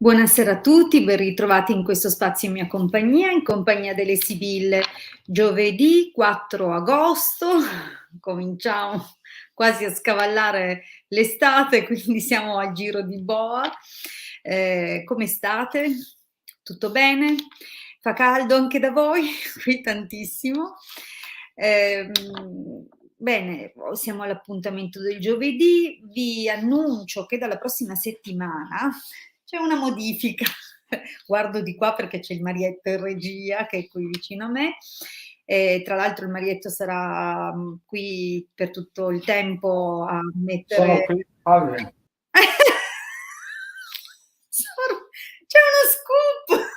Buonasera a tutti, ben ritrovati in questo spazio in compagnia delle Sibille. Giovedì 4 agosto, cominciamo quasi a scavallare l'estate, quindi siamo al giro di boa. Come state? Tutto bene? Fa caldo anche da voi? Qui tantissimo. Ehm, Bene, siamo all'appuntamento del giovedì. Vi annuncio che dalla prossima settimana c'è una modifica. Guardo di qua perché c'è il Marietto in regia che è qui vicino a me. Tra l'altro il Marietto sarà qui per tutto il tempo a Sono mettere. qui, salve. C'è uno scoop!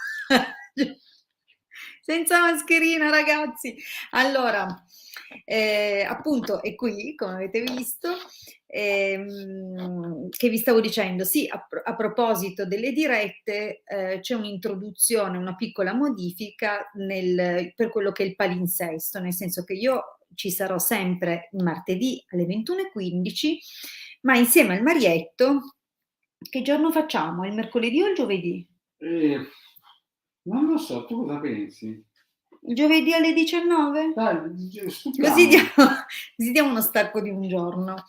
Senza mascherina, ragazzi. Allora, appunto è qui, come avete visto, che vi stavo dicendo, sì, a proposito delle dirette, c'è un'introduzione, una piccola modifica per quello che è il palinsesto, nel senso che io ci sarò sempre il martedì alle 21:15, ma insieme al Marietto, che giorno facciamo? Il mercoledì o il giovedì? Non lo so, tu cosa pensi? Il giovedì alle 19? Dai, Così stupiamo. diamo uno stacco di un giorno.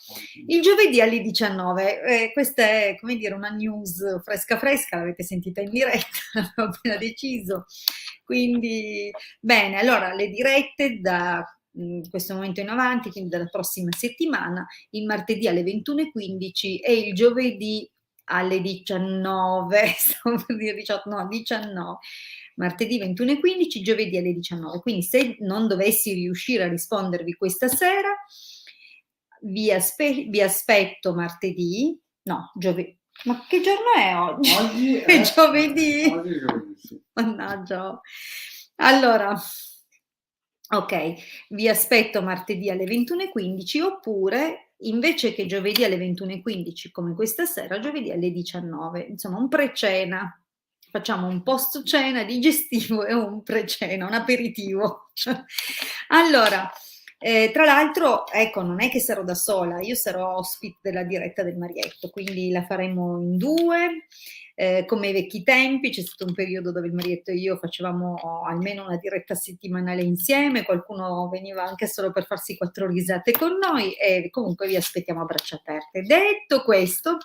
Il giovedì alle 19, questa è, come dire, una news fresca fresca, l'avete sentita in diretta, l'ho appena deciso. Quindi, bene, allora le dirette da questo momento in avanti, quindi dalla prossima settimana, il martedì alle 21:15 e il giovedì alle 19, stavo per dire 18, no, 19. Martedì 21:15, giovedì alle 19. Quindi se non dovessi riuscire a rispondervi questa sera, vi aspetto martedì, no, giovedì. Ma che giorno è oggi? Oggi È è, giovedì. oggi è giovedì, sì. Mannaggia. Allora, ok, vi aspetto martedì alle 21:15 oppure invece che giovedì alle 21:15 come questa sera, giovedì alle 19. Insomma, un pre-cena. Facciamo un post cena digestivo e un pre-cena, un aperitivo. Allora, tra l'altro, ecco, non è che sarò da sola, io sarò ospite della diretta del Marietto, quindi la faremo in due. Come ai vecchi tempi, c'è stato un periodo dove il Marietto e io facevamo almeno una diretta settimanale insieme, qualcuno veniva anche solo per farsi 4 risate con noi e comunque vi aspettiamo a braccia aperte. Detto questo,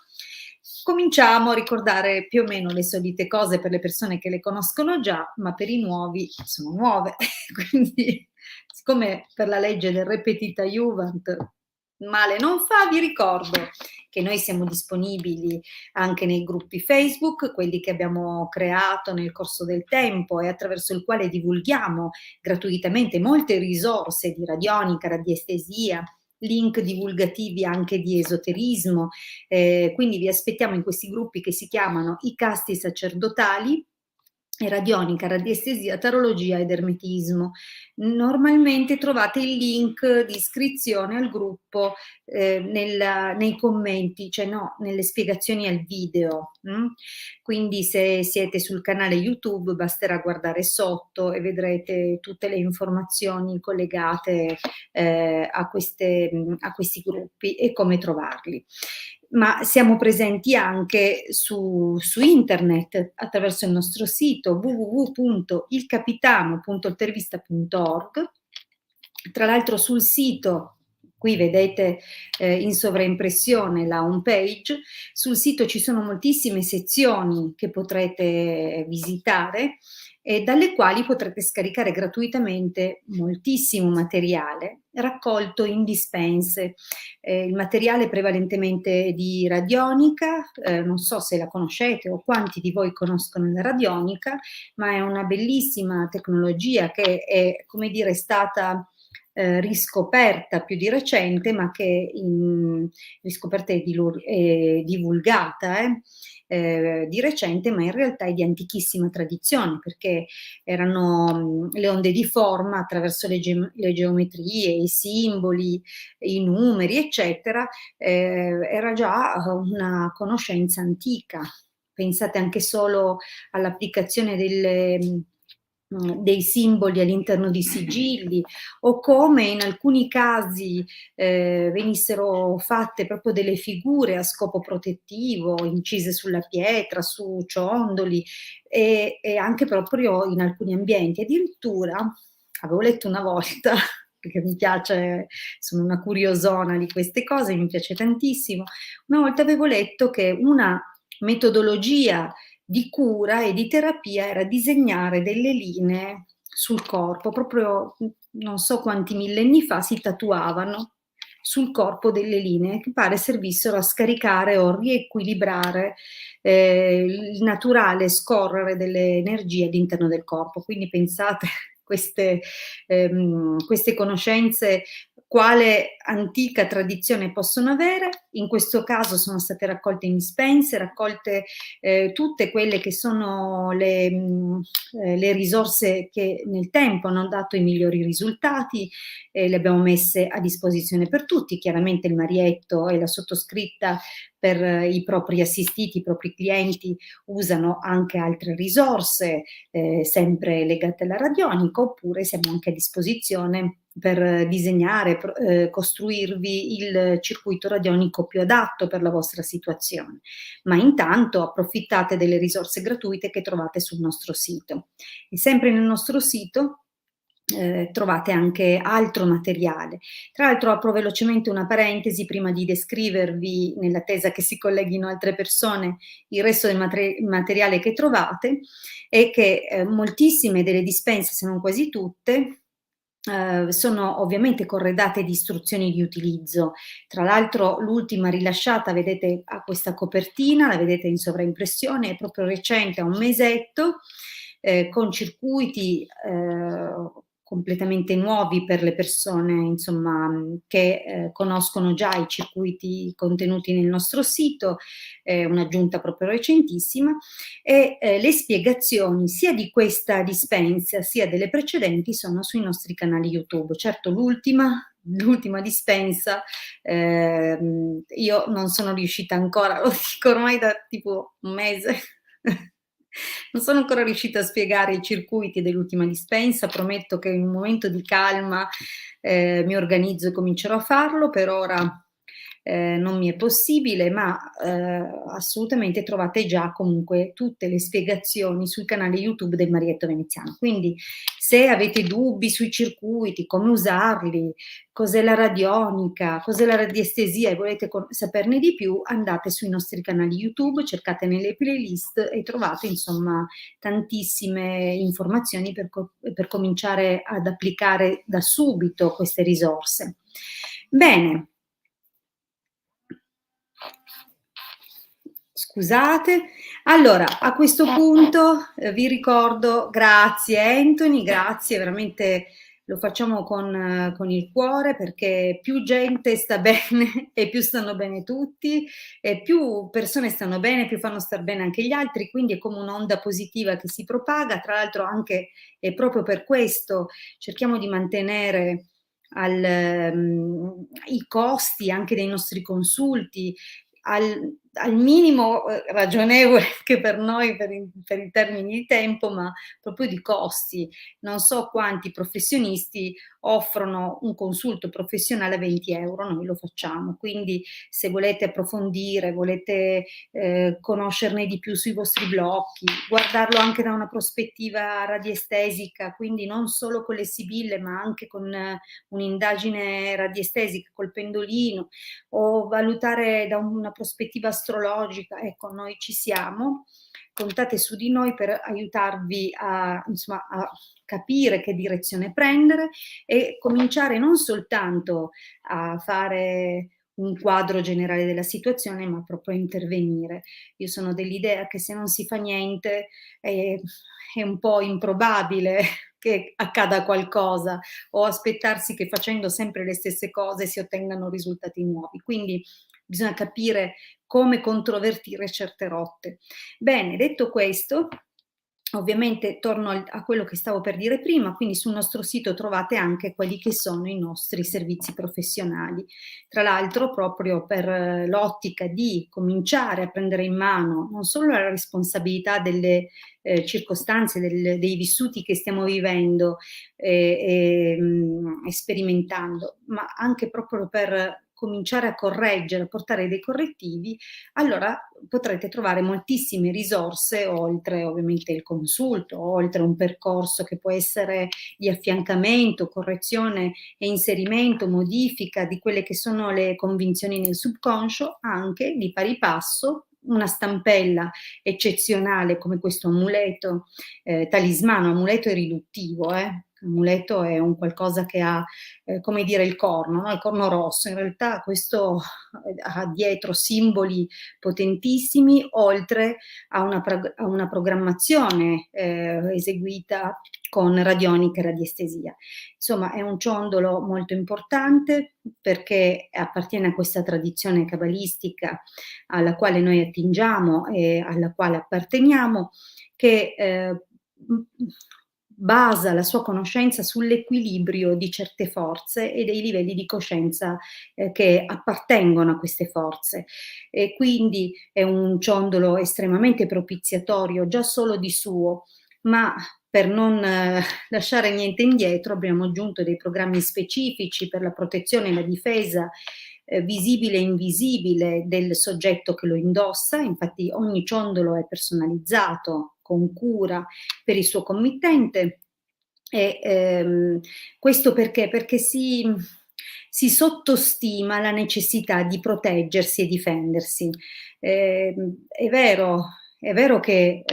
cominciamo a ricordare più o meno le solite cose per le persone che le conoscono già, ma per i nuovi sono nuove, quindi siccome per la legge del repetita iuvant male non fa, vi ricordo che noi siamo disponibili anche nei gruppi Facebook, quelli che abbiamo creato nel corso del tempo e attraverso il quale divulghiamo gratuitamente molte risorse di radionica, radiestesia, link divulgativi anche di esoterismo, quindi vi aspettiamo in questi gruppi che si chiamano i casti sacerdotali, radionica, radiestesia, tarologia ed ermetismo. Normalmente trovate il link di iscrizione al gruppo nei commenti, cioè no, nelle spiegazioni al video. Quindi se siete sul canale YouTube basterà guardare sotto e vedrete tutte le informazioni collegate a questi gruppi e come trovarli. Ma siamo presenti anche su internet attraverso il nostro sito www.ilcapitano.intervista.org. Tra l'altro sul sito, qui vedete in sovraimpressione la home page, sul sito ci sono moltissime sezioni che potrete visitare e dalle quali potrete scaricare gratuitamente moltissimo materiale raccolto in dispense. Il materiale è prevalentemente di radionica, non so se la conoscete o quanti di voi conoscono la radionica, ma è una bellissima tecnologia che è, come dire, stata riscoperta più di recente, ma che riscoperta e divulgata di recente, ma in realtà è di antichissima tradizione, perché erano le onde di forma attraverso le geometrie, i simboli, i numeri, eccetera, era già una conoscenza antica. Pensate anche solo all'applicazione dei simboli all'interno di sigilli, o come in alcuni casi venissero fatte proprio delle figure a scopo protettivo, incise sulla pietra, su ciondoli, e anche proprio in alcuni ambienti. Addirittura avevo letto una volta, perché mi piace, sono una curiosona di queste cose, mi piace tantissimo, una volta avevo letto che una metodologia di cura e di terapia era disegnare delle linee sul corpo, proprio non so quanti millenni fa si tatuavano sul corpo delle linee che pare servissero a scaricare o riequilibrare il naturale scorrere delle energie all'interno del corpo. Quindi pensate queste conoscenze quale antica tradizione possono avere. In questo caso sono state raccolte in dispense, raccolte tutte quelle che sono le risorse che nel tempo hanno dato i migliori risultati, le abbiamo messe a disposizione per tutti. Chiaramente il Marietto e la sottoscritta per i propri assistiti, i propri clienti usano anche altre risorse sempre legate alla radionica, oppure siamo anche a disposizione per disegnare, costruirvi il circuito radionico più adatto per la vostra situazione. Ma intanto approfittate delle risorse gratuite che trovate sul nostro sito. E sempre nel nostro sito trovate anche altro materiale. Tra l'altro apro velocemente una parentesi prima di descrivervi, nell'attesa che si colleghino altre persone, il resto del materiale che trovate, è che moltissime delle dispense, se non quasi tutte, sono ovviamente corredate di istruzioni di utilizzo. Tra l'altro l'ultima rilasciata, vedete, ha questa copertina, la vedete in sovraimpressione, è proprio recente, ha un mesetto, con circuiti completamente nuovi per le persone, insomma, che conoscono già i circuiti contenuti nel nostro sito, un'aggiunta proprio recentissima, e le spiegazioni sia di questa dispensa sia delle precedenti sono sui nostri canali YouTube. Certo, l'ultima dispensa, io non sono riuscita ancora, lo dico ormai da tipo un mese, non sono ancora riuscita a spiegare i circuiti dell'ultima dispensa. Prometto che in un momento di calma mi organizzo e comincerò a farlo. Per ora non mi è possibile, ma assolutamente trovate già comunque tutte le spiegazioni sul canale YouTube del Marietto Veneziano. Quindi se avete dubbi sui circuiti, come usarli, cos'è la radionica, cos'è la radiestesia e volete saperne di più, andate sui nostri canali YouTube, cercate nelle playlist e trovate insomma tantissime informazioni per cominciare ad applicare da subito queste risorse. Bene. Scusate, allora a questo punto vi ricordo, grazie Anthony, grazie, veramente lo facciamo con il cuore, perché più gente sta bene e più stanno bene tutti, e più persone stanno bene, più fanno star bene anche gli altri, quindi è come un'onda positiva che si propaga. Tra l'altro anche e proprio per questo cerchiamo di mantenere i costi anche dei nostri consulti al minimo ragionevole che per noi, per i termini di tempo, ma proprio di costi. Non so quanti professionisti offrono un consulto professionale a 20 euro, noi lo facciamo. Quindi se volete approfondire, volete conoscerne di più sui vostri blocchi, guardarlo anche da una prospettiva radiestesica, quindi non solo con le sibille, ma anche con un'indagine radiestesica col pendolino, o valutare da una prospettiva astrologica, ecco, noi ci siamo. Contate su di noi per aiutarvi insomma, a capire che direzione prendere e cominciare non soltanto a fare un quadro generale della situazione, ma proprio a intervenire. Io sono dell'idea che se non si fa niente è un po' improbabile che accada qualcosa, o aspettarsi che facendo sempre le stesse cose si ottengano risultati nuovi. Quindi bisogna capire come controvertire certe rotte. Bene, detto questo, Ovviamente torno a quello che stavo per dire prima, quindi sul nostro sito trovate anche quelli che sono i nostri servizi professionali. Tra l'altro proprio per l'ottica di cominciare a prendere in mano non solo la responsabilità delle circostanze, dei vissuti che stiamo vivendo e sperimentando, ma anche proprio per cominciare a correggere, a portare dei correttivi, allora potrete trovare moltissime risorse, oltre ovviamente il consulto, oltre un percorso che può essere di affiancamento, correzione e inserimento, modifica di quelle che sono le convinzioni nel subconscio, anche di pari passo una stampella eccezionale come questo amuleto, talismano, amuleto è riduttivo, amuleto è un qualcosa che ha, come dire, il corno, no? Il corno rosso. In realtà questo ha dietro simboli potentissimi, oltre a una programmazione eseguita con radionica e radiestesia. Insomma, è un ciondolo molto importante perché appartiene a questa tradizione cabalistica alla quale noi attingiamo e alla quale apparteniamo, che basa la sua conoscenza sull'equilibrio di certe forze e dei livelli di coscienza che appartengono a queste forze. E quindi è un ciondolo estremamente propiziatorio già solo di suo, ma per non lasciare niente indietro abbiamo aggiunto dei programmi specifici per la protezione e la difesa visibile e invisibile del soggetto che lo indossa. Infatti ogni ciondolo è personalizzato con cura per il suo committente e questo perché? Perché si sottostima la necessità di proteggersi e difendersi. È vero che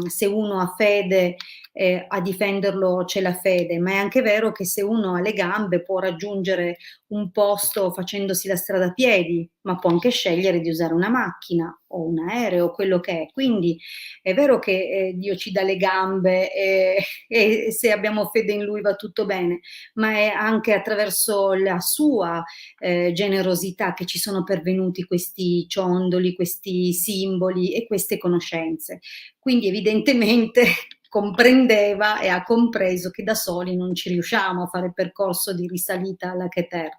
se uno ha fede a difenderlo c'è la fede, ma è anche vero che se uno ha le gambe può raggiungere un posto facendosi la strada a piedi, ma può anche scegliere di usare una macchina o un aereo, quello che è. Quindi è vero che Dio ci dà le gambe e se abbiamo fede in Lui va tutto bene, ma è anche attraverso la sua generosità che ci sono pervenuti questi ciondoli, questi simboli e queste conoscenze. Quindi evidentemente comprendeva e ha compreso che da soli non ci riusciamo a fare il percorso di risalita alla Keter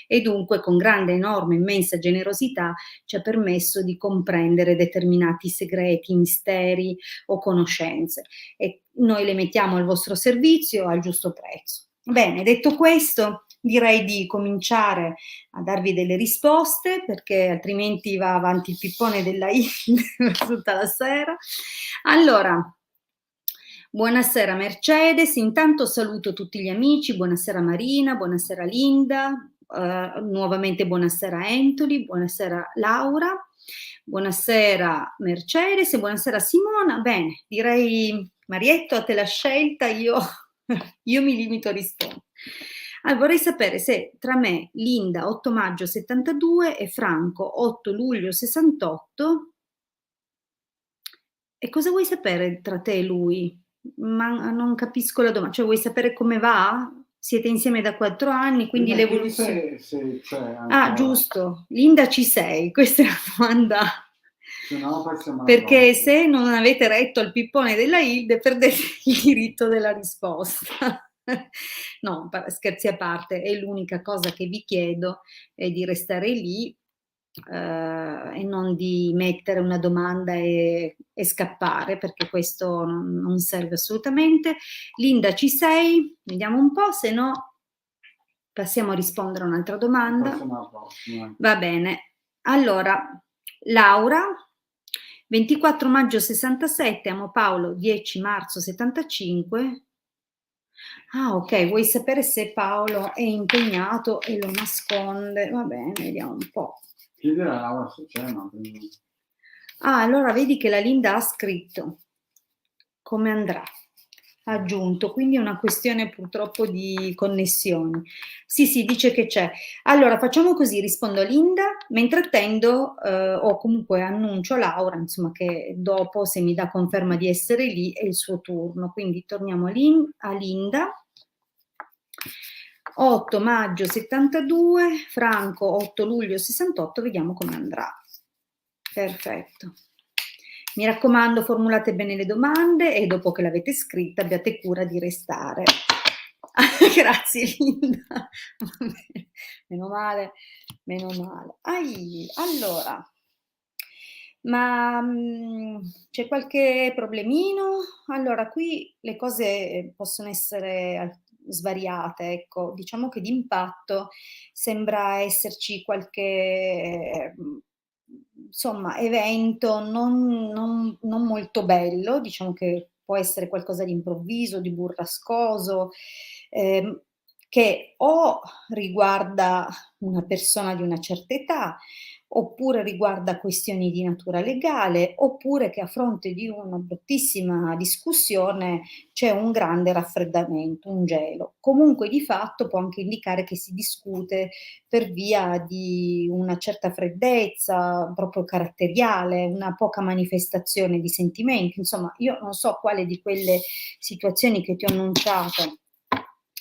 e dunque con grande, enorme, immensa generosità ci ha permesso di comprendere determinati segreti, misteri o conoscenze e noi le mettiamo al vostro servizio al giusto prezzo. Bene, detto questo, direi di cominciare a darvi delle risposte perché altrimenti va avanti il pippone della tutta la sera. Allora, buonasera Mercedes, intanto saluto tutti gli amici, buonasera Marina, buonasera Linda, nuovamente buonasera Anthony, buonasera Laura, buonasera Mercedes e buonasera Simona. Bene, direi Marietto, a te la scelta, io mi limito a rispondere. Allora, vorrei sapere se tra me, Linda, 8 maggio 72 e Franco, 8 luglio 68, e cosa vuoi sapere tra te e lui? Ma non capisco la domanda, cioè vuoi sapere come va? Siete insieme da 4 anni, quindi l'evoluzione. Se c'è Ah, giusto, Linda ci sei? Questa è la domanda. Se no, passiamo Perché se non avete retto al pippone della Hilde perdete il diritto della risposta. No, scherzi a parte, è l'unica cosa che vi chiedo è di restare lì e non di mettere una domanda e scappare, perché questo non serve assolutamente. Linda, ci sei? Vediamo un po', se no passiamo a rispondere a un'altra domanda. Va bene. Allora, Laura, 24 maggio 67, amo Paolo, 10 marzo 75. Ah, ok, vuoi sapere se Paolo è impegnato e lo nasconde? Va bene, vediamo un po'. Chiedere a Laura se c'è, ma... Ah, allora vedi che la Linda ha scritto come andrà, ha aggiunto, quindi è una questione purtroppo di connessioni. Sì, dice che c'è. Allora facciamo così, rispondo a Linda, mentre attendo o comunque annuncio a Laura, insomma, che dopo se mi dà conferma di essere lì è il suo turno. Quindi torniamo a Linda. 8 maggio 72, Franco 8 luglio 68, vediamo come andrà. Perfetto. Mi raccomando, formulate bene le domande e dopo che l'avete scritta abbiate cura di restare. Grazie Linda. Va bene. Meno male, meno male. Allora, ma, c'è qualche problemino? Allora, qui le cose possono essere svariate, ecco. Diciamo che d'impatto sembra esserci qualche, insomma, evento non molto bello, diciamo che può essere qualcosa di improvviso, di burrascoso, ehm, che o riguarda una persona di una certa età, oppure riguarda questioni di natura legale, oppure che a fronte di una bruttissima discussione c'è un grande raffreddamento, un gelo. Comunque di fatto può anche indicare che si discute per via di una certa freddezza proprio caratteriale, una poca manifestazione di sentimenti. Insomma, io non so quale di quelle situazioni che ti ho annunciato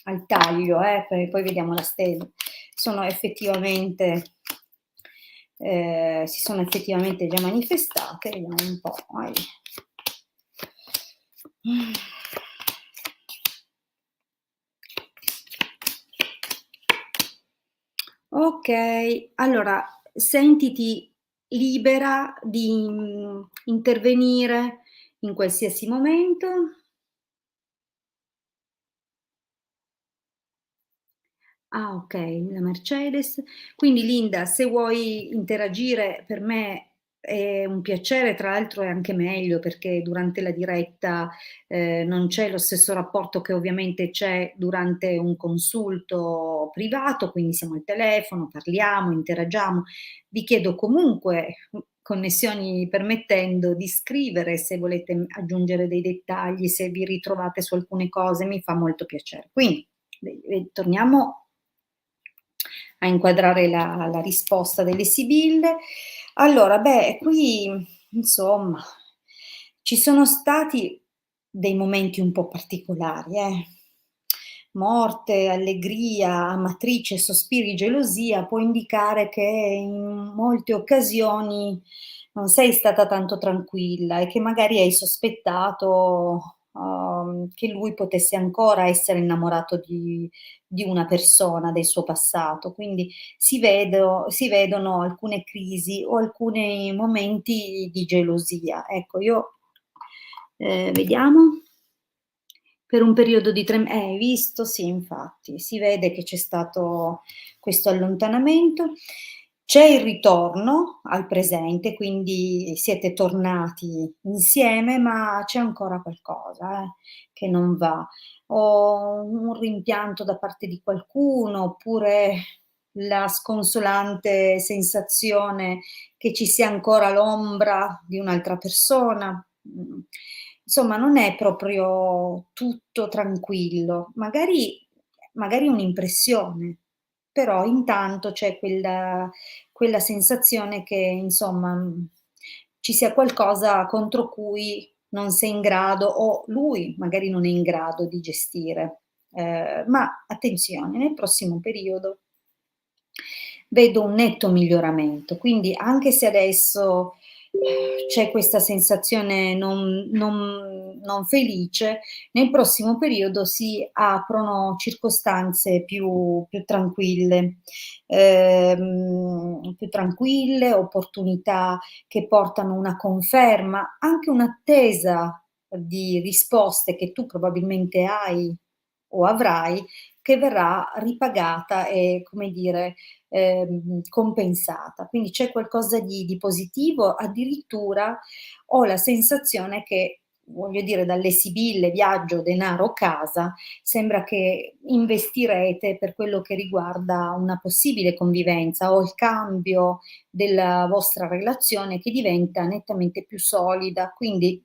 al taglio, poi vediamo la stella, sono effettivamente si sono effettivamente già manifestate, vediamo un po'. Ok, allora sentiti libera di intervenire in qualsiasi momento. Ah, okay, la Mercedes. Quindi Linda, se vuoi interagire per me è un piacere, tra l'altro è anche meglio perché durante la diretta, non c'è lo stesso rapporto che ovviamente c'è durante un consulto privato, quindi siamo al telefono, parliamo, interagiamo. Vi chiedo comunque, connessioni permettendo, di scrivere se volete aggiungere dei dettagli, se vi ritrovate su alcune cose, mi fa molto piacere. Quindi, torniamo a inquadrare la risposta delle sibille. Allora, beh, qui insomma ci sono stati dei momenti un po' particolari, morte, allegria, amatrice, sospiri, gelosia, può indicare che in molte occasioni non sei stata tanto tranquilla e che magari hai sospettato, che lui potesse ancora essere innamorato di una persona del suo passato. Quindi si vedono alcune crisi o alcuni momenti di gelosia. Ecco, io vediamo. Per un periodo di 3 hai visto? Sì, infatti, si vede che c'è stato questo allontanamento. C'è il ritorno al presente, quindi siete tornati insieme, ma c'è ancora qualcosa, che non va. O un rimpianto da parte di qualcuno, oppure la sconsolante sensazione che ci sia ancora l'ombra di un'altra persona. Insomma, non è proprio tutto tranquillo. Magari è un'impressione, però intanto c'è quella sensazione che insomma, ci sia qualcosa contro cui non sei in grado o lui magari non è in grado di gestire. Ma attenzione, nel prossimo periodo vedo un netto miglioramento, quindi anche se adesso c'è questa sensazione non felice, nel prossimo periodo si aprono circostanze più tranquille, più tranquille, opportunità che portano una conferma, anche un'attesa di risposte che tu probabilmente hai o avrai, che verrà ripagata e, come dire, compensata. Quindi c'è qualcosa di positivo, addirittura ho la sensazione che, voglio dire, dalle sibille viaggio, denaro, casa, sembra che investirete per quello che riguarda una possibile convivenza o il cambio della vostra relazione che diventa nettamente più solida. Quindi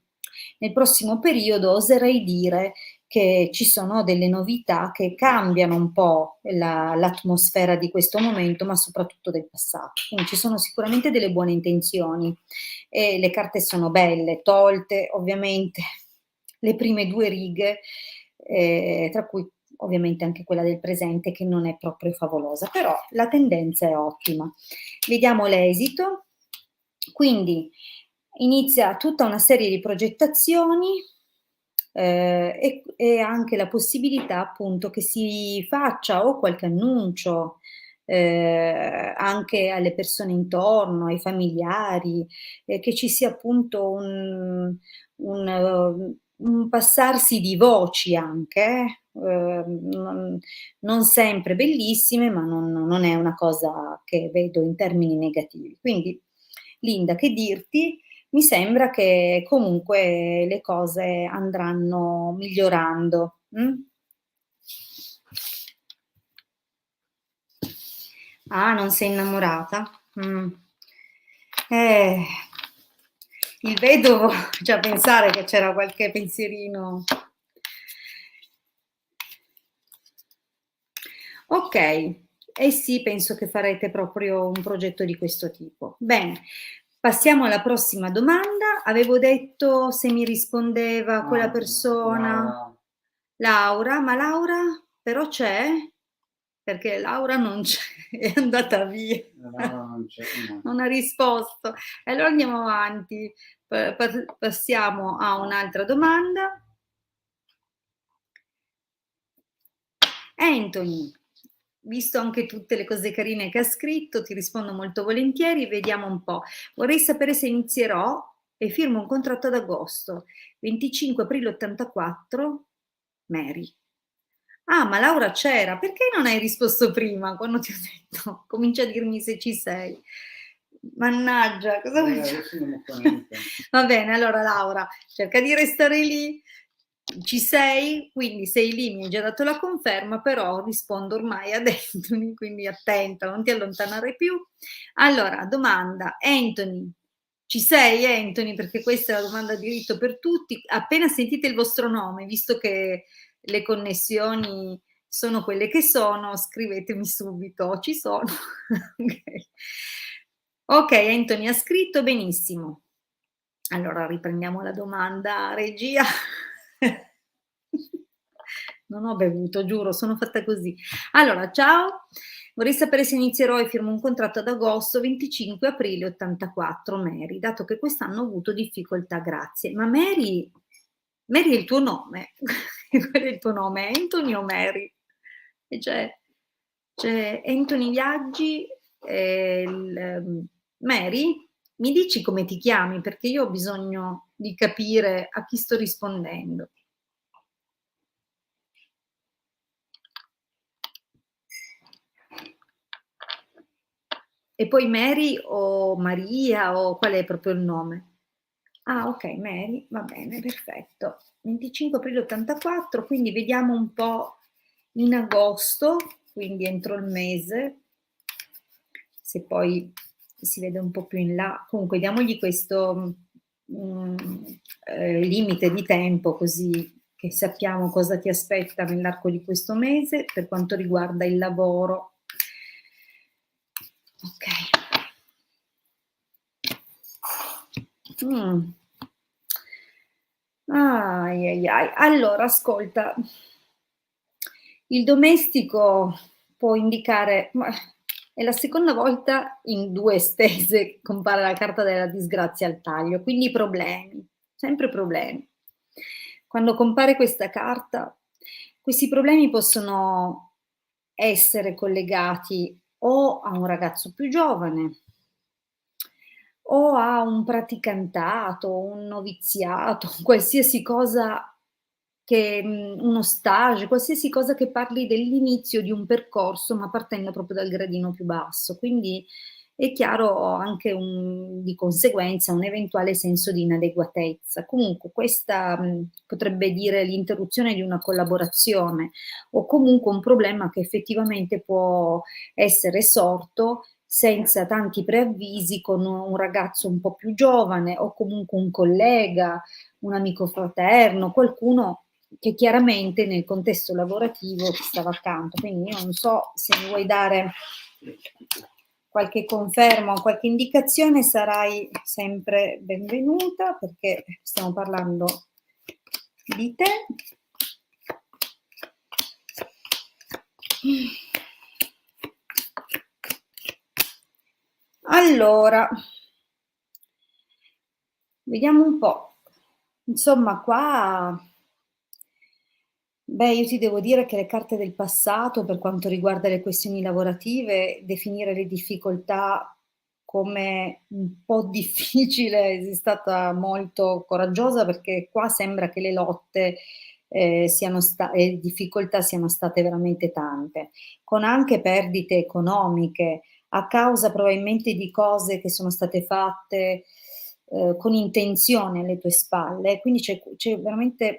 nel prossimo periodo oserei dire che ci sono delle novità che cambiano un po' l'atmosfera di questo momento, ma soprattutto del passato. Quindi ci sono sicuramente delle buone intenzioni e le carte sono belle, tolte ovviamente le prime 2 righe, tra cui ovviamente anche quella del presente che non è proprio favolosa, però la tendenza è ottima. Vediamo l'esito. Quindi inizia tutta una serie di progettazioni, e anche la possibilità appunto che si faccia o qualche annuncio, anche alle persone intorno, ai familiari, che ci sia appunto un passarsi di voci anche, non sempre bellissime, ma non è una cosa che vedo in termini negativi. Quindi, Linda, che dirti? Mi sembra che comunque le cose andranno migliorando. Ah, non sei innamorata? Eh, il vedovo già pensare che c'era qualche pensierino. Ok, eh sì, penso che farete proprio un progetto di questo tipo. Bene, passiamo alla prossima domanda. Avevo detto se mi rispondeva quella persona, Laura, ma Laura però c'è? Perché Laura non c'è, è andata via. Laura non c'è, no. Non ha risposto. E allora andiamo avanti. Passiamo a un'altra domanda. Anthony, visto anche tutte le cose carine che ha scritto, ti rispondo molto volentieri, vediamo un po'. Vorrei sapere se inizierò e firmo un contratto ad agosto, 25 aprile 84, Mary. Ah, ma Laura c'era, perché non hai risposto prima quando ti ho detto? Comincia a dirmi se ci sei. Mannaggia, cosa vuoi fare? Adesso non fa niente. Va bene, allora Laura, cerca di restare lì. Ci sei, quindi sei lì, mi hai già dato la conferma, però rispondo ormai ad Anthony, quindi attenta, non ti allontanare più. Allora, domanda, Anthony, ci sei Anthony? Perché questa è la domanda a diritto per tutti. Appena sentite il vostro nome, visto che le connessioni sono quelle che sono, scrivetemi subito, ci sono. Okay. Ok, Anthony ha scritto benissimo. Allora riprendiamo la domanda, regia. Non ho bevuto, giuro, sono fatta così. Allora, ciao, vorrei sapere se inizierò e firmo un contratto ad agosto, 25 aprile 84, Mary, dato che quest'anno ho avuto difficoltà, grazie. Ma Mary è il tuo nome? Qual è il tuo nome? Anthony o Mary? E c'è Anthony Viaggi, Mary? Mi dici come ti chiami? Perché io ho bisogno di capire a chi sto rispondendo. E poi Mary o Maria o qual è proprio il nome? Ah, ok, Mary, va bene, perfetto. 25 aprile 84, quindi vediamo un po' in agosto, quindi entro il mese, se poi si vede un po' più in là. Comunque diamogli questo limite di tempo così che sappiamo cosa ti aspetta nell'arco di questo mese per quanto riguarda il lavoro. Ok. Ai, ai, ai. Allora, ascolta, il domestico può indicare, è la seconda volta in 2 stese che compare la carta della disgrazia al taglio, quindi problemi, sempre problemi. Quando compare questa carta, questi problemi possono essere collegati o a un ragazzo più giovane o a un praticantato, un noviziato, qualsiasi cosa che uno stage, qualsiasi cosa che parli dell'inizio di un percorso, ma partendo proprio dal gradino più basso. Quindi è chiaro anche di conseguenza un eventuale senso di inadeguatezza. Comunque questa potrebbe dire l'interruzione di una collaborazione o comunque un problema che effettivamente può essere sorto senza tanti preavvisi con un ragazzo un po' più giovane o comunque un collega, un amico fraterno, qualcuno che chiaramente nel contesto lavorativo ti stava accanto. Quindi io non so se mi vuoi dare qualche conferma o qualche indicazione, sarai sempre benvenuta perché stiamo parlando di te. Allora, Vediamo un po'. Insomma qua beh, io ti devo dire che le carte del passato, per quanto riguarda le questioni lavorative, definire le difficoltà come un po' difficile, sei stata molto coraggiosa perché qua sembra che le lotte, siano sta e difficoltà siano state veramente tante, con anche perdite economiche, a causa probabilmente di cose che sono state fatte, con intenzione alle tue spalle, quindi c'è veramente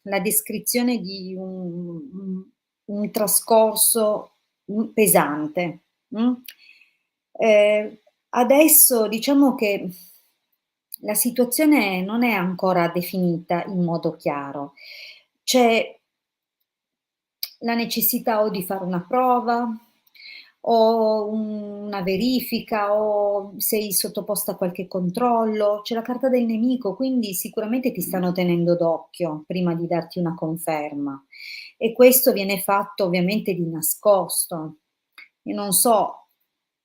la descrizione di un trascorso, pesante, Ehm, adesso diciamo che la situazione non è ancora definita in modo chiaro. C'è la necessità o di fare una prova, o una verifica, o sei sottoposta a qualche controllo. C'è la carta del nemico, quindi sicuramente ti stanno tenendo d'occhio prima di darti una conferma e questo viene fatto ovviamente di nascosto. Io non so,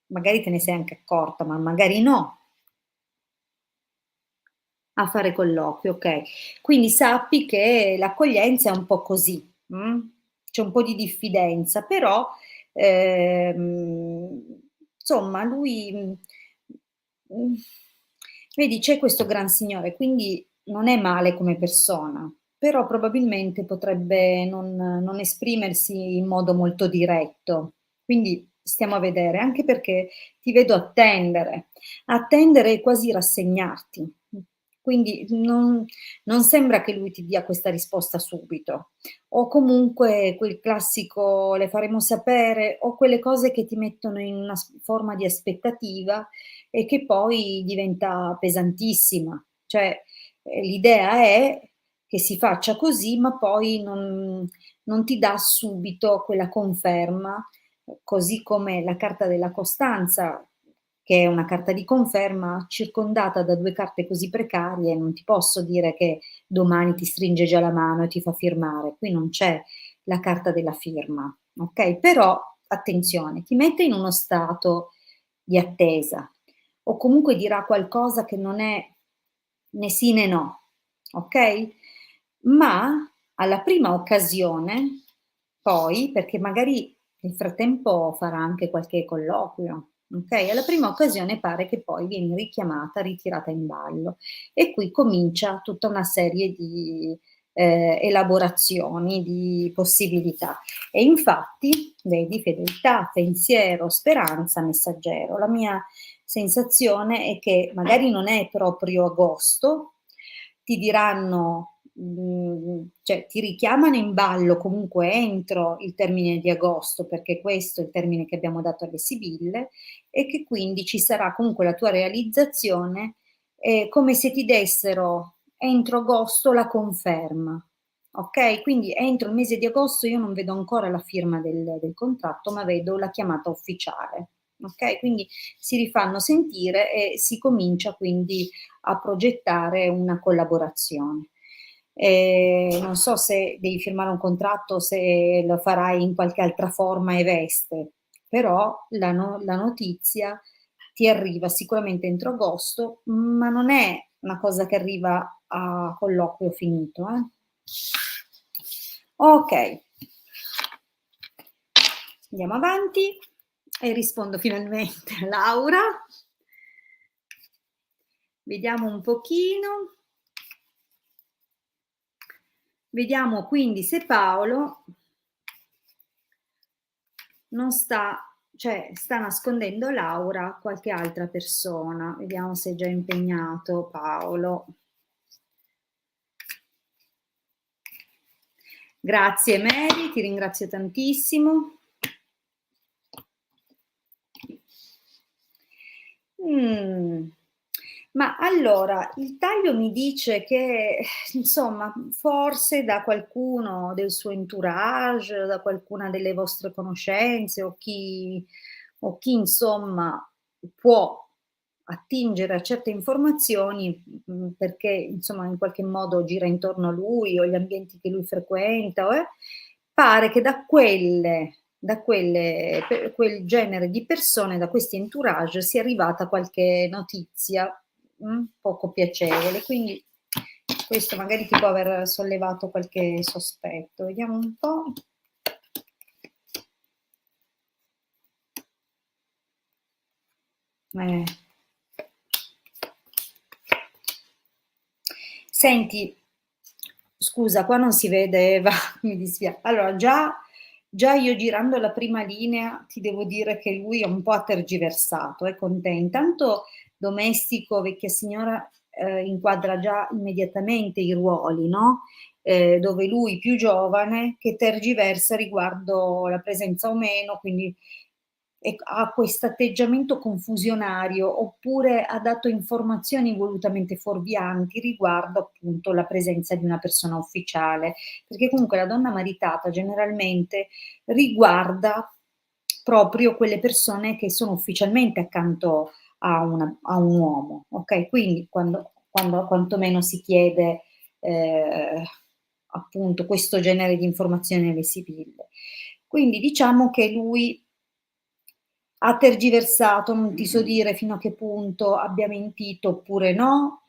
magari te ne sei anche accorta, ma magari no. A fare colloqui, okay. Quindi sappi che l'accoglienza è un po' così, c'è un po' di diffidenza, però, insomma lui, mhmm, vedi c'è questo gran signore, quindi non è male come persona, però probabilmente potrebbe non esprimersi in modo molto diretto. Quindi stiamo a vedere, anche perché ti vedo attendere e quasi rassegnarti. Quindi non sembra che lui ti dia questa risposta subito, o comunque quel classico "le faremo sapere" o quelle cose che ti mettono in una forma di aspettativa e che poi diventa pesantissima. Cioè, l'idea è che si faccia così, ma poi non ti dà subito quella conferma, così come la carta della costanza, che è una carta di conferma, circondata da 2 carte così precarie, non ti posso dire che domani ti stringe già la mano e ti fa firmare. Qui non c'è la carta della firma, okay, però attenzione, ti mette in uno stato di attesa o comunque dirà qualcosa che non è né sì né no, okay, ma alla prima occasione poi, perché magari nel frattempo farà anche qualche colloquio, okay, alla prima occasione pare che poi vieni richiamata, ritirata in ballo e qui comincia tutta una serie di, elaborazioni, di possibilità. E infatti, vedi, fedeltà, pensiero, speranza, messaggero. La mia sensazione è che magari non è proprio agosto, ti diranno, cioè ti richiamano in ballo comunque entro il termine di agosto, perché questo è il termine che abbiamo dato alle sibille, e che quindi ci sarà comunque la tua realizzazione, come se ti dessero entro agosto la conferma. Okay? Quindi entro il mese di agosto io non vedo ancora la firma del contratto, ma vedo la chiamata ufficiale. Okay? Quindi si rifanno sentire e si comincia quindi a progettare una collaborazione. Non so se devi firmare un contratto, se lo farai in qualche altra forma e veste, però la notizia ti arriva sicuramente entro agosto, ma non è una cosa che arriva a colloquio finito, eh. Okay, andiamo avanti e rispondo finalmente a Laura. Vediamo un pochino. Vediamo quindi se Paolo non sta nascondendo Laura a qualche altra persona. Vediamo se è già impegnato Paolo. Grazie Mary, ti ringrazio tantissimo. Ma allora, il taglio mi dice che, insomma, forse da qualcuno del suo entourage, da qualcuna delle vostre conoscenze o chi insomma può attingere a certe informazioni, perché insomma in qualche modo gira intorno a lui o gli ambienti che lui frequenta pare che da quel genere di persone, da questi entourage sia arrivata qualche notizia, poco piacevole. Quindi questo magari ti può aver sollevato qualche sospetto. Vediamo un po'. Senti, scusa, qua non si vede, va, mi dispiace. Allora, già io girando la prima linea ti devo dire che lui è un po' ha tergiversato, è con te. Intanto domestico, vecchia signora, inquadra già immediatamente i ruoli, no? Dove lui più giovane che tergiversa riguardo la presenza o meno, quindi ha questo atteggiamento confusionario oppure ha dato informazioni volutamente fuorvianti riguardo appunto la presenza di una persona ufficiale, perché comunque la donna maritata generalmente riguarda proprio quelle persone che sono ufficialmente accanto a un uomo, ok? Quindi quando quantomeno si chiede appunto questo genere di informazioni alle sibille. Quindi diciamo che lui ha tergiversato, non ti so dire fino a che punto abbia mentito oppure no,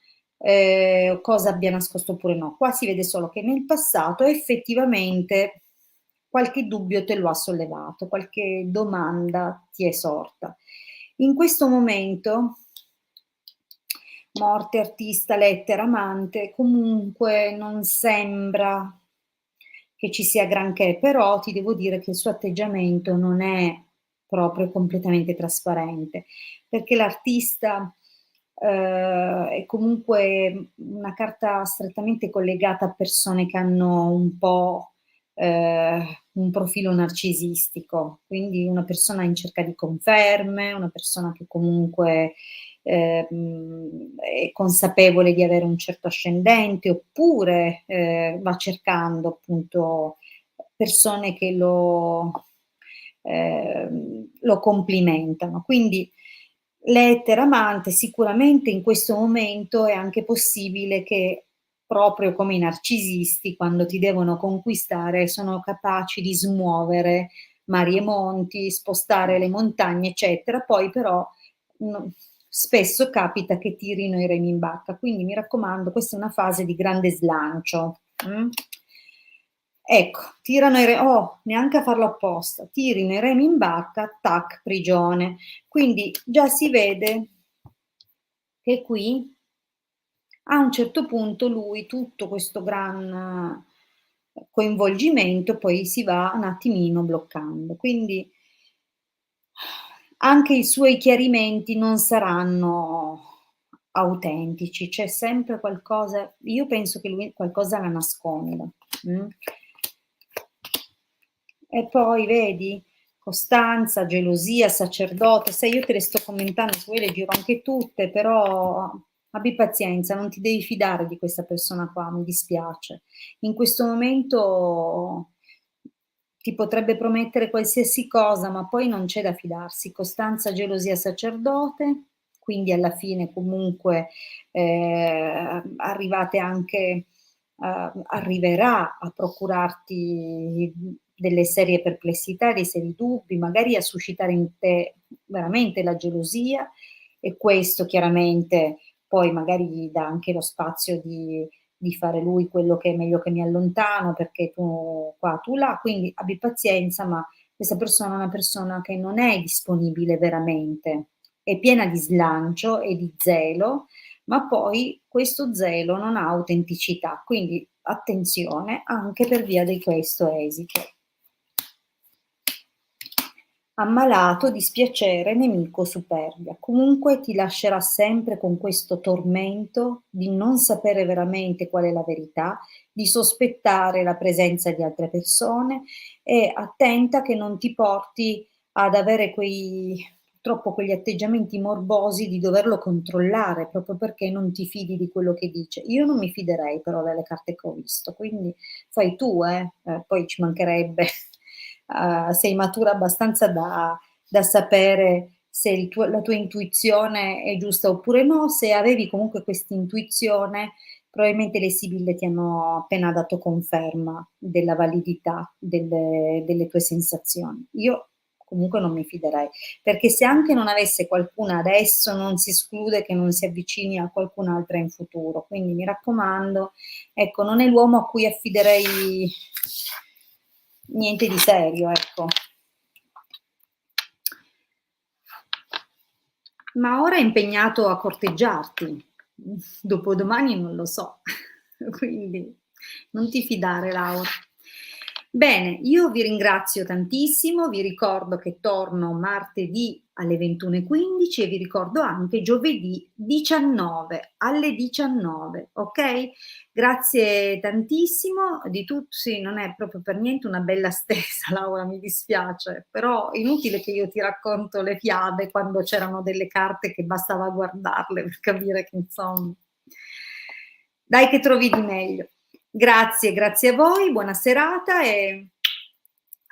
cosa abbia nascosto oppure no. Qua si vede solo che nel passato effettivamente qualche dubbio te lo ha sollevato, qualche domanda ti è sorta. In questo momento, morte, artista, lettera, amante, comunque non sembra che ci sia granché, però ti devo dire che il suo atteggiamento non è proprio completamente trasparente, perché l'artista è comunque una carta strettamente collegata a persone che hanno un po' un profilo narcisistico, quindi una persona in cerca di conferme, una persona che comunque è consapevole di avere un certo ascendente, oppure va cercando appunto persone che lo complimentano. Quindi lettera amante, sicuramente in questo momento è anche possibile che proprio come i narcisisti, quando ti devono conquistare, sono capaci di smuovere mari e monti, spostare le montagne, eccetera. Poi però spesso capita che tirino i remi in barca. Quindi mi raccomando, questa è una fase di grande slancio. Ecco, tirano i remi, oh, neanche a farlo apposta, tirino i remi in barca, tac, prigione. Quindi già si vede che qui a un certo punto lui, tutto questo gran coinvolgimento, poi si va un attimino bloccando. Quindi anche i suoi chiarimenti non saranno autentici, c'è sempre qualcosa, io penso che lui qualcosa la nasconda. E poi vedi, costanza, gelosia, sacerdote, sai, io te le sto commentando, se vuoi le giro anche tutte, però abbi pazienza, non ti devi fidare di questa persona qua, mi dispiace. In questo momento ti potrebbe promettere qualsiasi cosa, ma poi non c'è da fidarsi. Costanza, gelosia, sacerdote, quindi alla fine comunque arrivate anche, arriverà a procurarti delle serie perplessità, dei seri dubbi, magari a suscitare in te veramente la gelosia e questo chiaramente poi magari gli dà anche lo spazio di fare lui quello che è meglio che mi allontano perché tu qua, tu là, quindi abbi pazienza, ma questa persona è una persona che non è disponibile veramente, è piena di slancio e di zelo, ma poi questo zelo non ha autenticità, quindi attenzione anche per via di questo esito. Ammalato, dispiacere, nemico, superbia. Comunque ti lascerà sempre con questo tormento di non sapere veramente qual è la verità, di sospettare la presenza di altre persone e attenta che non ti porti ad avere purtroppo quegli atteggiamenti morbosi di doverlo controllare proprio perché non ti fidi di quello che dice. Io non mi fiderei però delle carte che ho visto, quindi fai tu, poi ci mancherebbe. Sei matura abbastanza da sapere se la tua intuizione è giusta oppure no. Se avevi comunque questa intuizione, probabilmente le sibille ti hanno appena dato conferma della validità delle tue sensazioni. Io comunque non mi fiderei, perché se anche non avesse qualcuna adesso, non si esclude che non si avvicini a qualcun'altra in futuro. Quindi mi raccomando, ecco, non è l'uomo a cui affiderei niente di serio, ecco. Ma ora è impegnato a corteggiarti, dopodomani non lo so, quindi non ti fidare, Laura. Bene, io vi ringrazio tantissimo, vi ricordo che torno martedì alle 21:15 e vi ricordo anche giovedì 19 alle 19, ok? Grazie tantissimo di tutto, sì, non è proprio per niente una bella stesa, Laura, mi dispiace, però inutile che io ti racconto le fiabe quando c'erano delle carte che bastava guardarle per capire che insomma. Dai che trovi di meglio. Grazie, grazie a voi, buona serata e